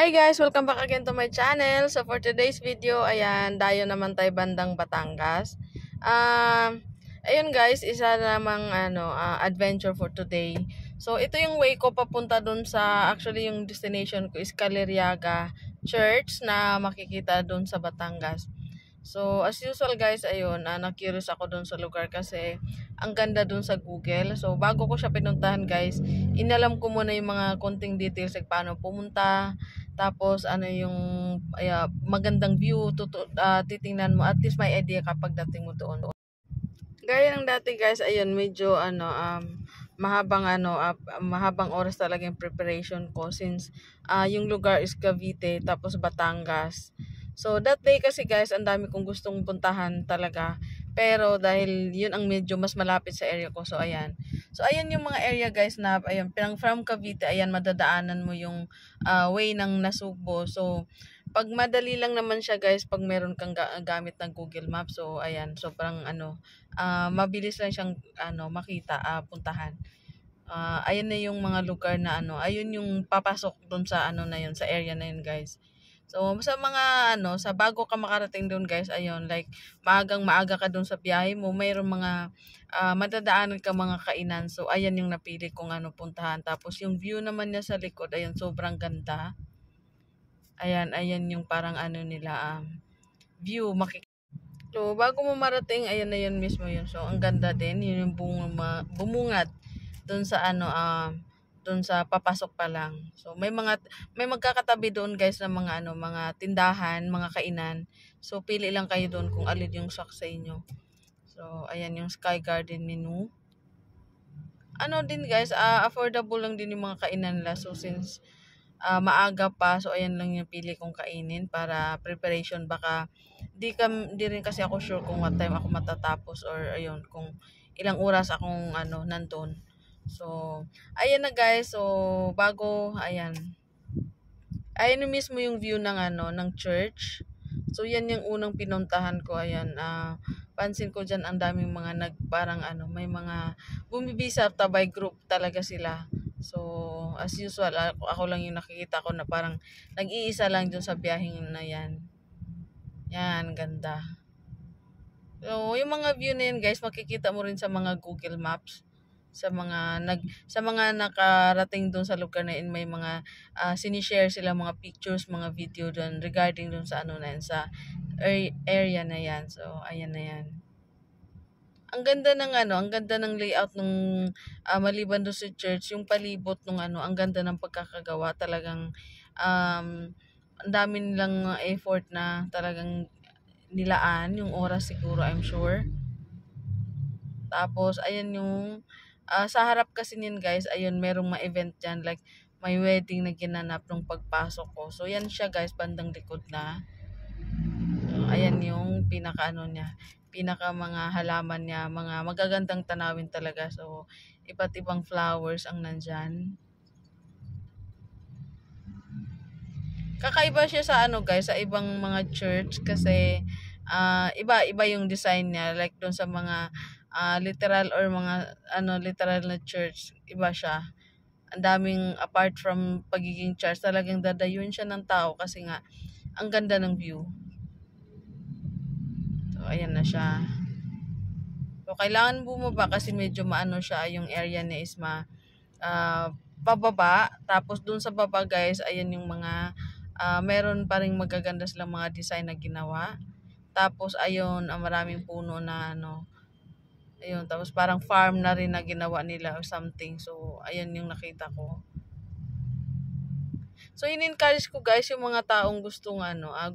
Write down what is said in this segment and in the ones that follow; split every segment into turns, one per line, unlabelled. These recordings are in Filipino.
Hi guys! Welcome back again to my channel. So for today's video, ayan, dayo naman tayo bandang Batangas. Ayun guys, isa namang adventure for today. So ito yung way ko papunta dun sa, actually yung destination ko is Caliriaga Church na makikita dun sa Batangas. So, as usual guys, ayun, na-curious ako dun sa lugar kasi ang ganda dun sa Google. So, bago ko siya pinuntahan guys, inalam ko muna yung mga konting details like paano pumunta, tapos ano yung magandang view, titingnan mo, at least may idea kapag dating mo doon. Gaya ng dati guys, ayun, medyo mahabang oras talaga yung preparation ko since yung lugar is Cavite tapos Batangas. So that day kasi guys, ang dami kong gustong puntahan talaga. Pero dahil yun ang medyo mas malapit sa area ko. So ayan. So ayan yung mga area guys na ayan, from Cavite, ayan madadaanan mo yung way ng Nasugbo. So pag madali lang naman siya guys, pag meron kang gamit ng Google Maps. So ayan, sobrang mabilis lang siyang makita, puntahan. Ayun na yung mga lugar na ayun yung papasok doon sa na yun, sa area na yun guys. So sa mga sa bago ka makarating doon guys, ayun, like maaga ka doon sa biyahe mo, mayroong mga madadaanan ka mga kainan. So ayan yung napili kong puntahan. Tapos yung view naman niya sa likod, ayun, sobrang ganda. Ayan yung parang nila view So, bago mo marating, ayan na yun mismo yun. So, ang ganda din. Yun yung bumungad doon sa doon sa papasok pa lang. So, may magkakatabi doon guys na mga mga tindahan, mga kainan. So, pili lang kayo doon kung alin yung swak sa inyo. So, ayan yung Sky Garden menu. Din guys, affordable lang din yung mga kainan nila. So, since maaga pa, so ayan lang yung pili kong kainin para preparation. Baka di rin kasi ako sure kung what time ako matatapos or ayun kung ilang oras akong nandun. So ayan na guys, so ayan yung mismo yung view ng ng church. So yan yung unang pinuntahan ko. Ayan, pansin ko diyan ang daming mga parang may mga bumibisa by group talaga sila. So as usual, ako lang yung nakikita ko na parang nag-iisa lang dun sa biyaheng na yan. Yan, ganda. So yung mga view na yan guys, makikita mo rin sa mga Google Maps, sa mga nakarating doon sa lugar na yun. May mga sinishare sila mga pictures, mga video doon regarding doon sa na yan, sa area na yan. So ayan na yan. Ang ganda ng ang ganda ng layout nung maliban doon sa church, yung palibot nung ang ganda ng pagkakagawa. Talagang ang dami nilang effort na talagang nilaan, yung oras siguro, I'm sure. Tapos ayan yung sa harap kasi niyan guys, ayun, merong mga event dyan, like may wedding na ginanap nung pagpasok ko. So yan siya guys, bandang likod na. So, ayan yung pinaka niya, pinaka mga halaman niya, mga magagandang tanawin talaga. So iba't ibang flowers ang nandyan. Kakaiba siya sa guys, sa ibang mga church kasi iba yung design niya, like doon sa mga literal or mga literal na church, iba siya. Ang daming, apart from pagiging church, talagang dadayuin siya ng tao kasi nga ang ganda ng view. So ayan na siya. So kailangan bumaba kasi medyo maano siya, yung area niya is pababa. Tapos dun sa baba guys, ayan yung mga meron pa ring magaganda silang mga design na ginawa. Tapos ayun, maraming puno na ayun, tapos parang farm na rin na ginawa nila or something. So ayun yung nakita ko. So in-encourage ko guys yung mga taong gustong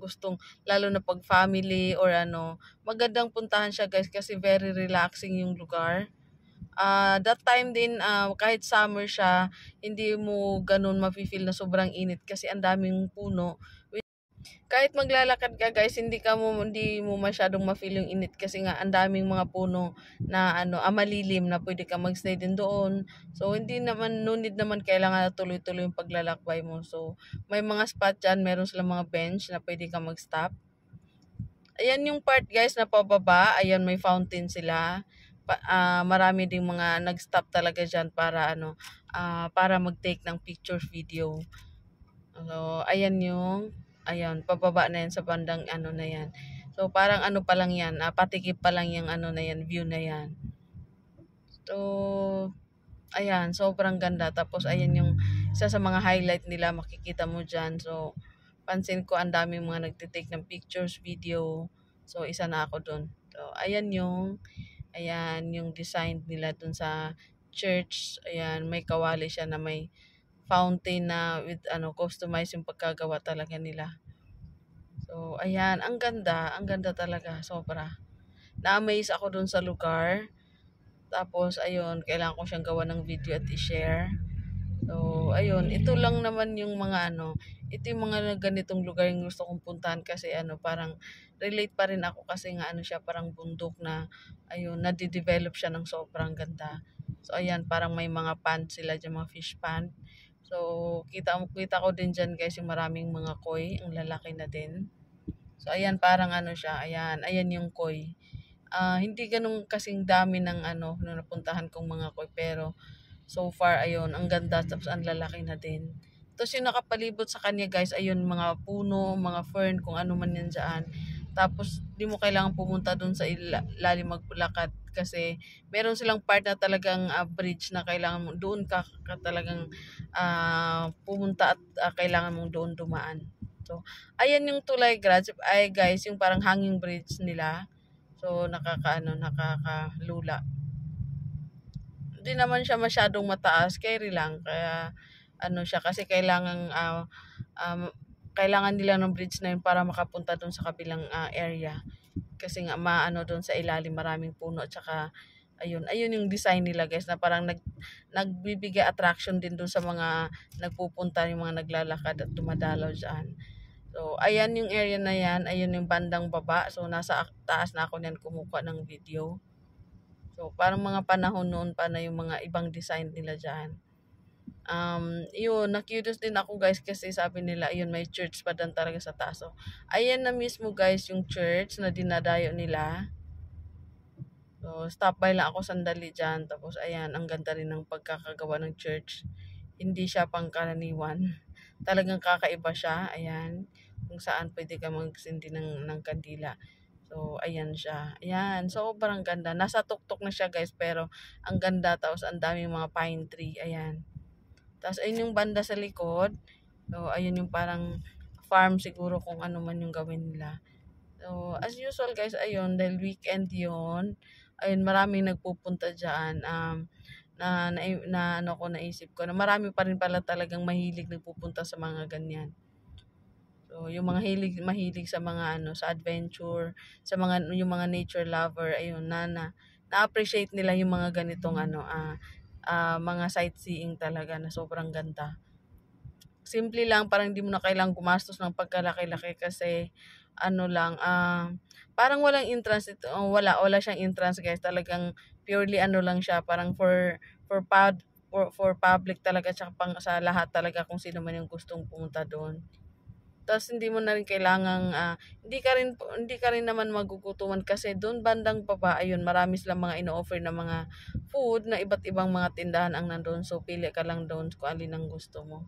gustong lalo na pag family or magandang puntahan siya guys kasi very relaxing yung lugar. That time din, kahit summer siya, hindi mo ganun mafe-feel na sobrang init kasi ang daming puno. Kahit maglalakad ka guys, hindi mo masyadong ma-feel yung init kasi nga ang daming mga puno na malilim na pwede ka mag-stay din doon. So hindi naman, no need naman kailangan na tuloy-tuloy yung paglalakbay mo. So may mga spot dyan, meron silang mga bench na pwede ka mag-stop. Ayan yung part guys na pababa, ayan may fountain sila. Marami ding mga nag-stop talaga dyan para para mag-take ng picture video. So, ayan, pababa na yan sa bandang ano na yan. So, parang ano pa lang yan, patikip pa lang yung ano na yan, view na yan. So, ayan, sobrang ganda. Tapos, ayan yung isa sa mga highlight nila, makikita mo dyan. So, pansin ko, ang daming mga nagtitake ng pictures, video. So, isa na ako dun. So, ayan yung design nila dun sa church. Ayan, may kawali siya na may fountain na with ano, customize yung pagkagawa talaga nila. So, ayan, ang ganda talaga, sobra. Na-amaze ako dun sa lugar. Tapos, ayun, kailangan ko siyang gawa ng video at i-share. So, ayun, ito lang naman yung mga ano, ito yung mga ganitong lugar yung gusto kong puntahan kasi ano, parang relate pa rin ako kasi nga ano siya, parang bundok na, ayun, nade-develop siya ng sobrang ganda. So, ayan, parang may mga pond sila dyan, mga fish pond. So, kita ko din dyan guys yung maraming mga koi, ang lalaki na din. So, ayan, parang ano siya, ayan yung koi. Hindi ganun kasing dami ng ano, nung napuntahan kong mga koi, pero so far, ayun, ang ganda, tapos ang lalaki na din. Tapos yung nakapalibot sa kanya guys, ayun, mga puno, mga fern, kung ano man yan dyan. Tapos, di mo kailangan pumunta dun sa ilalim maglakad kasi meron silang part na talagang bridge na kailangan mo, doon ka talagang pumunta at kailangan mong doon dumaan. So, ayan yung tulay ay guys, yung parang hanging bridge nila. So, nakakalula. Hindi naman siya masyadong mataas, carry lang. Kaya, ano siya, kasi kailangan nila ng bridge na yun para makapunta doon sa kabilang area. Kasi nga, maano doon sa ilalim, maraming puno, at saka, ayun yung design nila guys, na parang nagbibigay attraction din doon sa mga nagpupunta, yung mga naglalakad at dumadalaw dyan. So, ayan yung area na yan, ayun yung bandang baba. So, nasa taas na ako niyan kumukuha ng video. So, parang mga panahon noon pa na yung mga ibang design nila dyan. Yun, na-curious din ako guys kasi sabi nila, ayun, may church pa dan talaga sa taas. So, ayan na mismo guys yung church na dinadayo nila. So, stop by lang ako sandali dyan. Tapos, ayan, ang ganda rin ng pagkakagawa ng church. Hindi siya pangkaraniwan. Talagang kakaiba siya. Ayan, kung saan pwede ka magsindi ng kandila. So, ayan siya. Ayan, sobrang ganda. Nasa tuktok na siya guys, pero ang ganda. Tapos, ang daming mga pine tree. Ayan. Tapos, ayun yung banda sa likod. So, ayun yung parang farm siguro kung ano man yung gawin nila. So, as usual guys, ayun, dahil weekend yun, ayun, maraming nagpupunta dyan. Ano ko, naisip ko, na marami pa rin pala talagang mahilig nagpupunta sa mga ganyan. So, yung mga mahilig sa mga ano, sa adventure, yung mga nature lover, ayun, na-appreciate nila yung mga ganitong ano, mga sightseeing talaga na sobrang ganda. Simple lang, parang hindi mo na kailangang gumastos ng pagkalaki-laki kasi ano lang, parang walang entrance ito, wala siyang entrance guys. Talagang purely ano lang siya, parang for public talaga, tsaka pang sa lahat talaga kung sino man yung gustong pumunta doon. Tapos hindi mo na rin kailangang hindi ka rin naman magugutuman kasi doon bandang baba, ayun, marami silang mga ino-offer na mga food na iba't ibang mga tindahan ang nandoon. So pili ka lang doon kung alin ang gusto mo.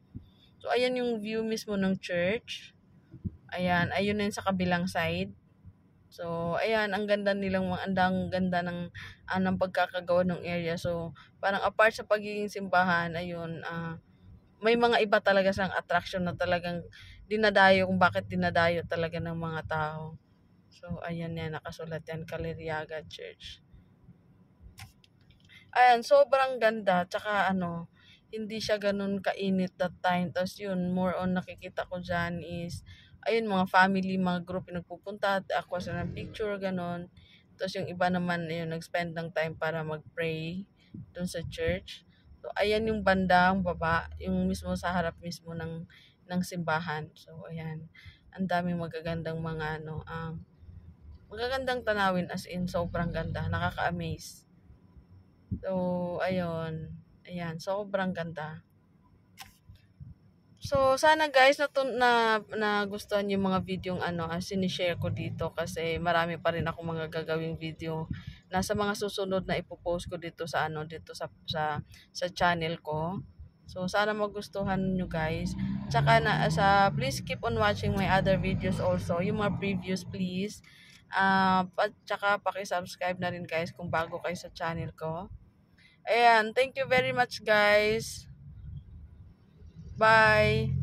So ayan yung view mismo ng church. Ayun na yun sa kabilang side. So ayan, ang ganda ang ganda ng pagkakagawa ng area. So parang apart sa pagiging simbahan, ayun, may mga iba talaga sang attraction na talagang dinadayo, kung bakit dinadayo talaga ng mga tao. So, ayan yan, nakasulat yan, Caliriaga Church. Ayan, sobrang ganda, tsaka ano, hindi siya ganun kainit that time. Tapos yun, more on nakikita ko dyan is, ayun, mga family, mga group yung nagpupunta, ako sa ng picture, ganun. Tapos yung iba naman, ayun, nag-spend ng time para mag-pray dun sa church. So, ayan yung bandang baba, yung mismo sa harap mismo ng simbahan. So, ayan. Ang daming magagandang mga magagandang tanawin, as in sobrang ganda, nakaka-amaze. So, ayun. Ayan, sobrang ganda. So, sana guys nagustuhan yung mga videong sinishare ko dito kasi marami pa rin ako mga gagawing video na sa mga susunod na ipopost ko dito sa channel ko. So, sana magustuhan nyo guys. Tsaka please keep on watching my other videos also. Yung mga previews, please. Tsaka paki-subscribe na rin guys kung bago kayo sa channel ko. Ayan, thank you very much guys. Bye!